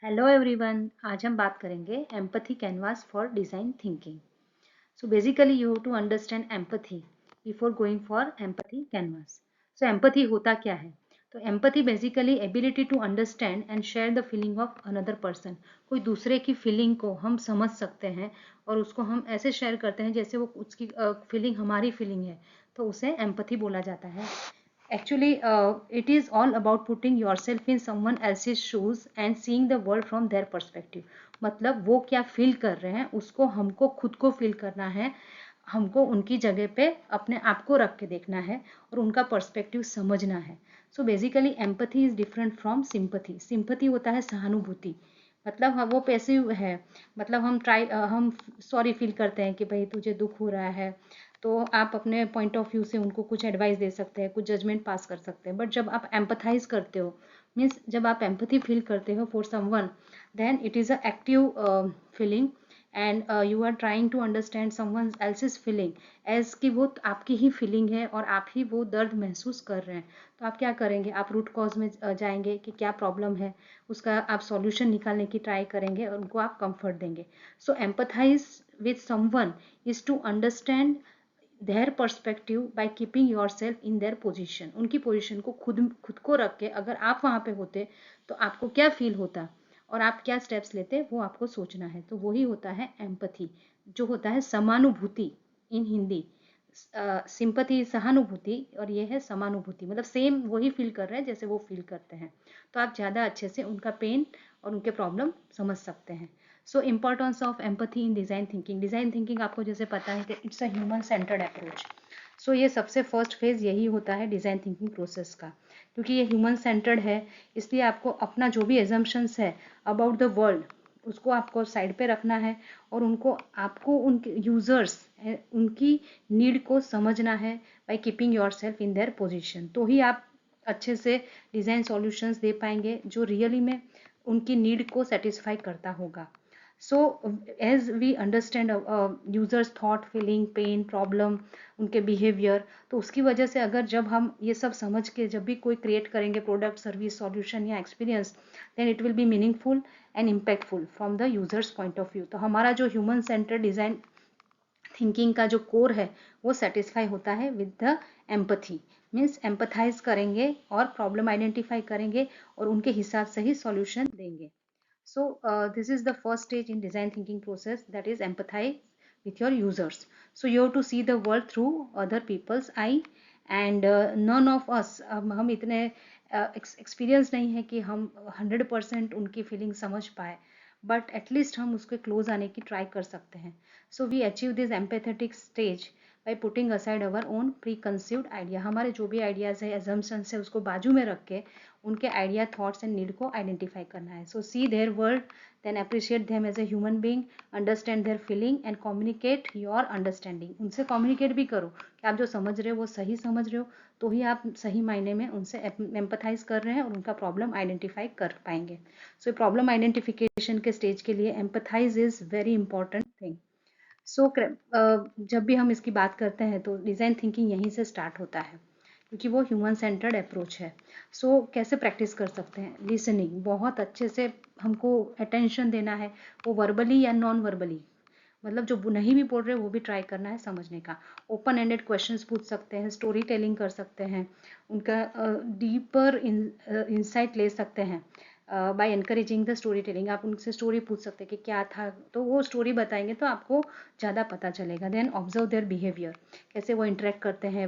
Hello everyone. आज हम बात करेंगे empathy canvas for design thinking. So basically you have to understand empathy before going for empathy canvas. So empathy होता क्या है? तो empathy basically ability to understand and share the feeling of another person. कोई दूसरे की feeling को हम समझ सकते हैं और उसको हम ऐसे शेयर करते हैं जैसे वो उसकी फीलिंग हमारी फीलिंग है, तो उसे एम्पैथी बोला जाता है। Actually, it is all about putting yourself in someone else's shoes and seeing the world from their perspective. मतलब वो क्या फील कर रहे हैं उसको हमको खुद को फील करना है, हमको उनकी जगह पे अपने आप को रख के देखना है और उनका पर्सपेक्टिव समझना है। So basically empathy is different from sympathy. Sympathy होता है सहानुभूति, मतलब वो पैसिव है। मतलब हम सॉरी फील करते हैं कि भाई तुझे दुख हो रहा है, तो आप अपने पॉइंट ऑफ व्यू से उनको कुछ एडवाइस दे सकते हैं, कुछ जजमेंट पास कर सकते हैं। बट जब आप एम्पथाइज करते हो, मीन्स जब आप एम्पथी फील करते हो for someone, then it is a active feeling and you are trying to understand someone else's feeling as कि वो आपकी ही फीलिंग है और आप ही वो दर्द महसूस कर रहे हैं। तो आप क्या करेंगे? आप रूट कॉज में जाएंगे कि क्या प्रॉब्लम है, उसका आप सॉल्यूशन निकालने की ट्राई करेंगे और उनको आप कंफर्ट देंगे। So empathize with someone is to understand their perspective by keeping yourself in their position. उनकी पोजिशन को खुद को रख के अगर आप वहाँ पे होते तो आपको क्या फील होता और आप क्या स्टेप्स लेते, वो आपको सोचना है। तो वही होता है एम्पथी, जो होता है समानुभूति इन हिंदी। सिंपथी सहानुभूति और ये है समानुभूति, मतलब सेम वही फील कर रहे हैं जैसे वो फील करते हैं। तो आप ज़्यादा अच्छे से उनका पेन और उनके प्रॉब्लम समझ सकते हैं। So importance of empathy in design thinking. Design thinking आपको जैसे पता है कि it's a human centred approach. So ये सबसे फर्स्ट फेज यही होता है डिज़ाइन थिंकिंग प्रोसेस का। क्योंकि ये ह्यूमन सेंटर्ड है, इसलिए आपको अपना जो भी एजम्पशंस है अबाउट द वर्ल्ड, उसको आपको साइड पे रखना है और आपको उनके यूजर्स उनकी नीड को समझना है bye keeping yourself in their position. तो ही आप अच्छे से डिज़ाइन सॉल्यूशंस दे पाएंगे जो रियली में उनकी नीड को सेटिस्फाई करता होगा। So as we understand users thought, feeling, pain, problem, उनके बिहेवियर, तो उसकी वजह से अगर जब हम ये सब समझ के जब भी कोई क्रिएट करेंगे प्रोडक्ट, सर्विस, सॉल्यूशन या experience, then it will be meaningful and impactful from the users point of view. तो हमारा जो ह्यूमन सेंटर डिज़ाइन थिंकिंग का जो कोर है वो सेटिस्फाई होता है with the empathy. Means empathise करेंगे और प्रॉब्लम आइडेंटिफाई करेंगे और उनके हिसाब से ही सॉल्यूशन देंगे। So this is the first stage in design thinking process, that is empathize with your users. So you have to see the world through other people's eye and none of us, हम इतने experience नहीं है कि हम 100% उनकी feeling समझ पाए, but at least हम उसके क्लोज आने की ट्राई कर सकते हैं। So we achieve this empathetic stage by putting aside our own preconceived idea. हमारे जो भी आइडियाज़ है, एजम्पन्स है, उसको बाजू में रख के उनके आइडिया, थॉट्स एंड नीड को आइडेंटिफाई करना है। So see their world, then appreciate them as a human being, understand their feeling and communicate your understanding. उनसे कम्युनिकेट भी करो कि आप जो समझ रहे हो वो सही समझ रहे हो, तो ही आप सही मायने में उनसे एम्पथाइज कर रहे हैं और उनका प्रॉब्लम आइडेंटिफाई कर पाएंगे। सो प्रॉब्लम आइडेंटिफिकेशन के स्टेज के लिए empathize is very important thing. So जब भी हम इसकी बात करते हैं तो डिज़ाइन थिंकिंग यहीं से स्टार्ट होता है, क्योंकि वो ह्यूमन सेंटर्ड अप्रोच है। सो कैसे प्रैक्टिस कर सकते हैं? लिसनिंग, बहुत अच्छे से हमको अटेंशन देना है, वो वर्बली या नॉन वर्बली, मतलब जो नहीं भी बोल रहे वो भी ट्राई करना है समझने का। ओपन एंडेड क्वेश्चंस पूछ सकते हैं, स्टोरी टेलिंग कर सकते हैं, उनका डीपर इंसाइट ले सकते हैं by encouraging the story telling. आप उनसे स्टोरी पूछ सकते हैं कि क्या था, तो वो स्टोरी बताएंगे तो आपको ज़्यादा पता चलेगा। देन ऑब्जर्व देयर बिहेवियर, कैसे वो इंटरेक्ट करते हैं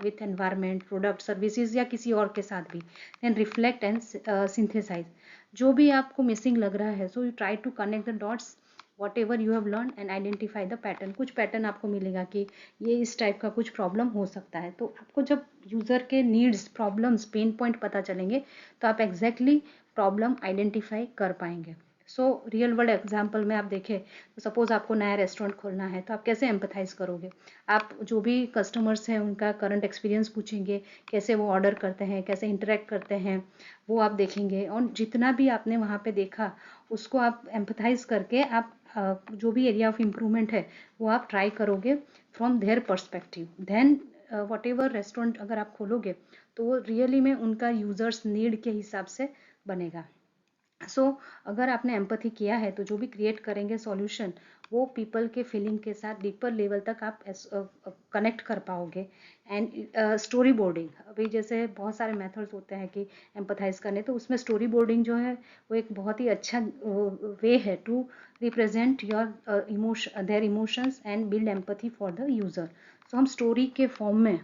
विथ एनवायरनमेंट, प्रोडक्ट, सर्विसेज या किसी और के साथ भी। देन रिफ्लेक्ट एंड सिंथेसाइज, जो भी आपको मिसिंग लग रहा है, so you try to connect the dots whatever you have learn and identify the pattern. कुछ पैटर्न आपको मिलेगा कि ये इस टाइप का कुछ प्रॉब्लम हो सकता है। तो आपको जब यूज़र के नीड्स, प्रॉब्लम्स, पेन पॉइंट पता चलेंगे तो आप एग्जैक्टली प्रॉब्लम आइडेंटिफाई कर पाएंगे। सो रियल वर्ल्ड एग्जाम्पल में आप देखें तो सपोज आपको नया रेस्टोरेंट खोलना है, तो आप कैसे एम्पथाइज करोगे? आप जो भी कस्टमर्स हैं उनका करंट एक्सपीरियंस पूछेंगे, कैसे वो ऑर्डर करते हैं, कैसे इंटरेक्ट करते हैं, वो आप देखेंगे। और जितना भी आपने वहाँ पे देखा उसको आप एम्पथाइज करके आप जो भी एरिया ऑफ इम्प्रूवमेंट है वो आप ट्राई करोगे from their perspective. Then whatever restaurant अगर आप खोलोगे तो वो रियली में उनका यूजर्स नीड के हिसाब से बनेगा। सो अगर आपने एम्पैथी किया है तो जो भी क्रिएट करेंगे सॉल्यूशन, वो पीपल के फीलिंग के साथ डीपर लेवल तक आप कनेक्ट कर पाओगे। एंड स्टोरी बोर्डिंग, अभी जैसे बहुत सारे मेथड्स होते हैं कि एम्पथाइज करने, तो उसमें स्टोरी बोर्डिंग जो है वो एक बहुत ही अच्छा वे है to represent your emotion, their emotions and build empathy for the user. So हम स्टोरी के फॉर्म में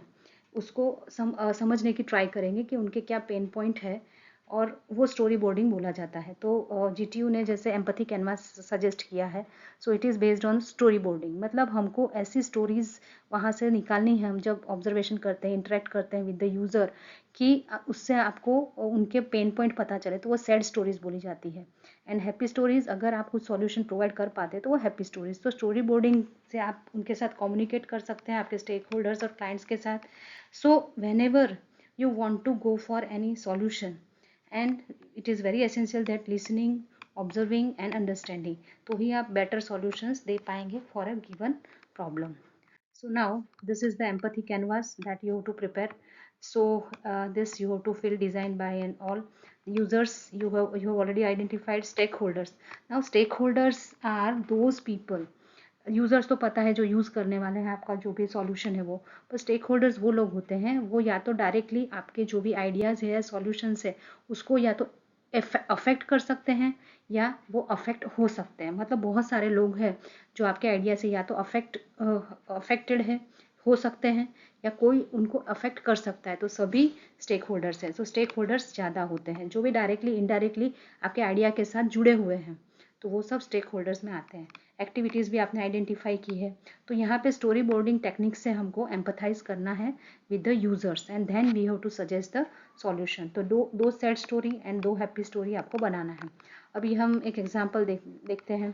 उसको समझने की ट्राई करेंगे कि उनके क्या पेन पॉइंट है, और वो स्टोरी बोर्डिंग बोला जाता है। तो जीटीयू ने जैसे एम्पैथी कैनवास सजेस्ट किया है, so it is based on story boarding. मतलब हमको ऐसी स्टोरीज वहाँ से निकालनी है, हम जब ऑब्जर्वेशन करते हैं, इंटरेक्ट करते हैं विद द यूज़र, कि उससे आपको उनके पेन पॉइंट पता चले, तो वो सैड स्टोरीज बोली जाती है। एंड हैप्पी स्टोरीज, अगर आप कुछ सॉल्यूशन प्रोवाइड कर पाते हैं तो वो हैप्पी स्टोरीज। तो स्टोरी बोर्डिंग से आप उनके साथ कम्युनिकेट कर सकते हैं, आपके स्टेक होल्डर्स और क्लाइंट्स के साथ। So when ever you want to go for any solution, and it is very essential that listening, observing and understanding, तो ही आप better solutions दे पाएंगे for a given problem. So now this is the empathy canvas that you have to prepare. So this you have to fill design by and all users. You have already identified stakeholders. Now stakeholders are those people, users तो पता है जो use करने वाले हैं आपका जो भी सॉल्यूशन है वो, पर स्टेक होल्डर्स वो लोग होते हैं, वो या तो डायरेक्टली आपके जो भी आइडियाज़ है या सॉल्यूशंस है उसको या तो अफेक्ट कर सकते हैं, या वो अफेक्ट हो सकते हैं। मतलब बहुत सारे लोग हैं जो आपके आइडिया से या तो अफेक्टेड है, हो सकते हैं, या कोई उनको अफेक्ट कर सकता है, तो सभी स्टेक होल्डर्स हैं। तो स्टेक होल्डर्स ज़्यादा होते हैं जो भी डायरेक्टली इनडायरेक्टली आपके आइडिया के साथ जुड़े हुए हैं, तो वो सब स्टेक होल्डर्स में आते हैं। एक्टिविटीज़ भी आपने आइडेंटिफाई की है, तो यहाँ पे स्टोरी बोर्डिंग टेक्निक से हमको एम्पथाइज करना है with the users, and then we have to suggest the solution. तो दो सैड स्टोरी एंड दो हैप्पी स्टोरी आपको बनाना है। अभी हम एक एग्जांपल देखते हैं।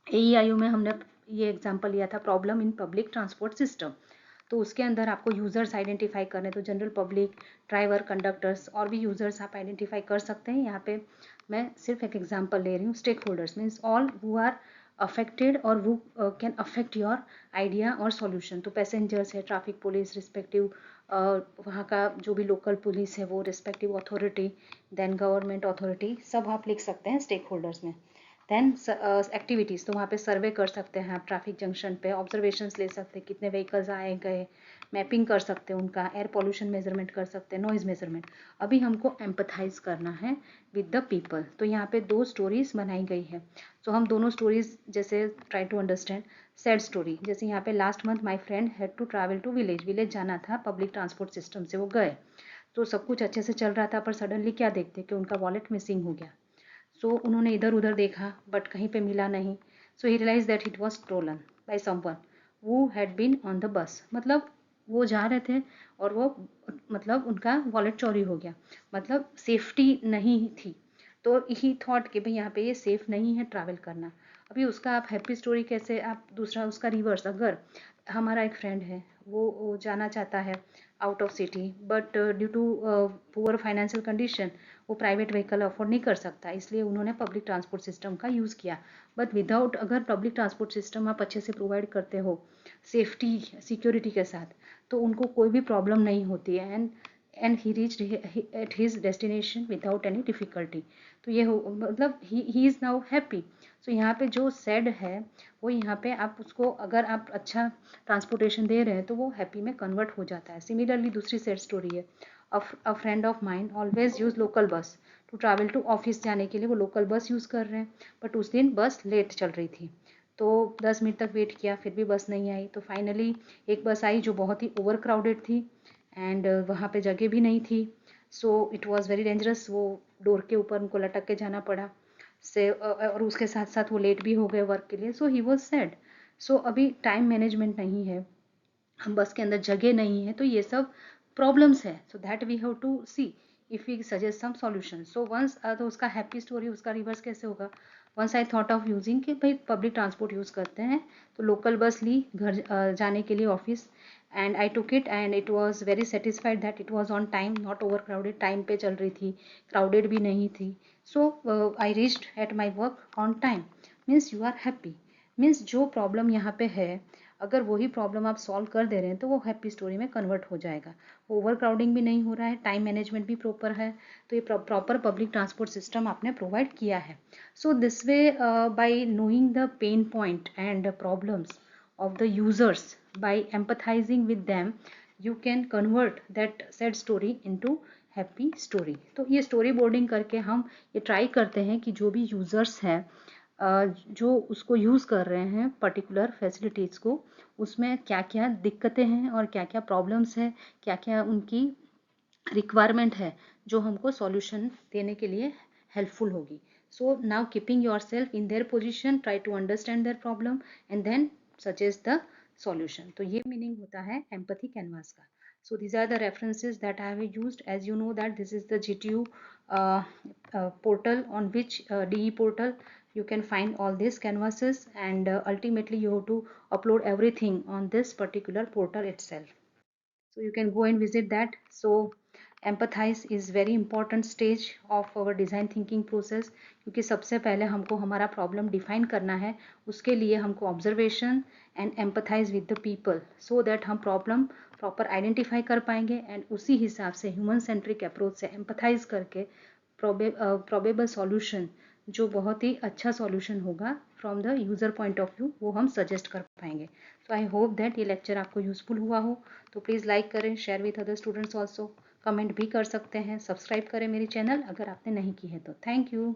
AEIU में हमने ये एग्जांपल लिया था, problem in public transport system. तो उसके अंदर आपको यूज़र्स आइडेंटिफाई करने, तो जनरल पब्लिक, ड्राइवर, कंडक्टर्स और भी यूज़र्स आप आइडेंटिफाई कर सकते हैं। यहाँ पे मैं सिर्फ एक एग्जांपल ले रही हूँ। Stakeholders means all who are affected और who can affect your idea और सॉल्यूशन। तो पैसेंजर्स है, ट्रैफिक पुलिस, रिस्पेक्टिव वहाँ का जो भी लोकल पुलिस है वो, respective authority, then government authority, सब आप लिख सकते हैं स्टेक होल्डर्स में। देन एक्टिविटीज़, तो वहाँ पे सर्वे कर सकते हैं आप, ट्रैफिक जंक्शन पे ऑब्जर्वेशंस ले सकते हैं, कितने व्हीकल्स आए गए, मैपिंग कर सकते हैं उनका, एयर पोल्यूशन मेजरमेंट कर सकते हैं, नॉइज़ मेजरमेंट। अभी हमको एम्पथाइज करना है विद द पीपल। तो यहाँ पे दो स्टोरीज बनाई गई है। तो हम दोनों स्टोरीज जैसे try to understand. Sad story, जैसे यहाँ पे last month my friend had to travel to village जाना था, पब्लिक ट्रांसपोर्ट सिस्टम से वो गए, तो सब कुछ अच्छे से चल रहा था, पर सडनली क्या देखते कि उनका वॉलेट मिसिंग हो गया। सो उन्होंने इधर उधर देखा बट कहीं पे मिला नहीं। So he realize that it was stolen by someone who had been on the bus. मतलब वो जा रहे थे और वो, मतलब उनका वॉलेट चोरी हो गया, मतलब सेफ्टी नहीं थी। तो ही थॉट कि भाई यहाँ पे ये सेफ नहीं है ट्रैवल करना। अभी उसका आप हैप्पी स्टोरी कैसे, आप दूसरा उसका रिवर्स, अगर हमारा एक फ्रेंड है, वो जाना चाहता है out of city, but due to poor financial condition वो प्राइवेट व्हीकल अफोर्ड नहीं कर सकता, इसलिए उन्होंने पब्लिक ट्रांसपोर्ट सिस्टम का यूज़ किया। बट विदाउट, अगर पब्लिक ट्रांसपोर्ट सिस्टम आप अच्छे से प्रोवाइड करते हो सेफ्टी सिक्योरिटी के साथ, तो उनको कोई भी प्रॉब्लम नहीं होती है, and he reach at his destination without any difficulty. तो ये हो, मतलब ही इज़ नाउ हैप्पी। सो यहाँ पे जो सैड है वो, यहाँ पे आप उसको अगर आप अच्छा ट्रांसपोर्टेशन दे रहे हैं तो वो हैप्पी में कन्वर्ट हो जाता है। सिमिलरली दूसरी सैड स्टोरी है। A friend of mine always use local bus to travel to office, जाने के लिए वो लोकल बस यूज़ कर रहे हैं, बट उस दिन बस लेट चल रही थी, तो 10 मिनट तक वेट किया फिर भी बस नहीं आई। तो फाइनली एक बस आई जो बहुत ही ओवर क्राउडेड थी, एंड वहाँ पे जगह भी नहीं थी। So it was very dangerous, वो डोर के ऊपर उनको लटक के जाना पड़ा से, और उसके साथ साथ वो लेट भी हो गए वर्क के लिए। सो ही वॉज सैड। सो अभी टाइम मैनेजमेंट नहीं है, हम बस के अंदर जगह नहीं है, तो ये सब प्रॉब्लम्स है। So that we have to see if we suggest some solution. So once, तो उसका हैप्पी स्टोरी, उसका रिवर्स कैसे होगा। Once I thought of using कि भाई पब्लिक ट्रांसपोर्ट यूज़ करते हैं, तो लोकल बस ली घर जाने के लिए office, and I took it and it was very satisfied that it was on time, not overcrowded, time पे चल रही थी, क्राउडेड भी नहीं थी। So I reached at my work on time. Means you are happy. Means जो problem यहाँ पे है, अगर वही प्रॉब्लम आप सॉल्व कर दे रहे हैं तो वो हैप्पी स्टोरी में कन्वर्ट हो जाएगा। ओवर क्राउडिंग भी नहीं हो रहा है, टाइम मैनेजमेंट भी प्रॉपर है, तो ये प्रॉपर पब्लिक ट्रांसपोर्ट सिस्टम आपने प्रोवाइड किया है। So this way by knowing the pain point and problems of the users, by empathizing with them you can convert that sad story into happy story. तो ये story boarding करके हम ये try करते हैं कि जो भी यूज़र्स हैं जो उसको यूज़ कर रहे हैं पर्टिकुलर फैसिलिटीज़ को, उसमें क्या क्या दिक्कतें हैं और क्या क्या प्रॉब्लम्स है, क्या क्या उनकी रिक्वायरमेंट है जो हमको सॉल्यूशन देने के लिए हेल्पफुल होगी। So now keeping yourself in their position, try to understand their problem and then suggest the solution. तो ये मीनिंग होता है एम्पैथी कैनवास का। So these are the references that I have used. As you know that this is the GTU portal on which DE portal you can find all these canvases, and ultimately you have to upload everything on this particular portal itself. So you can go and visit that. So empathize is very important stage of our design thinking process, क्योंकि सबसे पहले हमको हमारा problem define करना है, उसके लिए हमको observation and empathise with the people, so that हम प्रॉब्लम प्रॉपर आइडेंटिफाई कर पाएंगे एंड उसी हिसाब से ह्यूमन सेंट्रिक अप्रोच से एम्पथाइज करके प्रोबेबल सॉल्यूशन, जो बहुत ही अच्छा सॉल्यूशन होगा from the user point of view, वो हम सजेस्ट कर पाएंगे। सो आई होप दैट ये लेक्चर आपको यूज़फुल हुआ हो। तो प्लीज़ लाइक करें, share with other students also, comment भी कर सकते हैं, सब्सक्राइब करें मेरी चैनल अगर आपने नहीं की है तो। Thank you.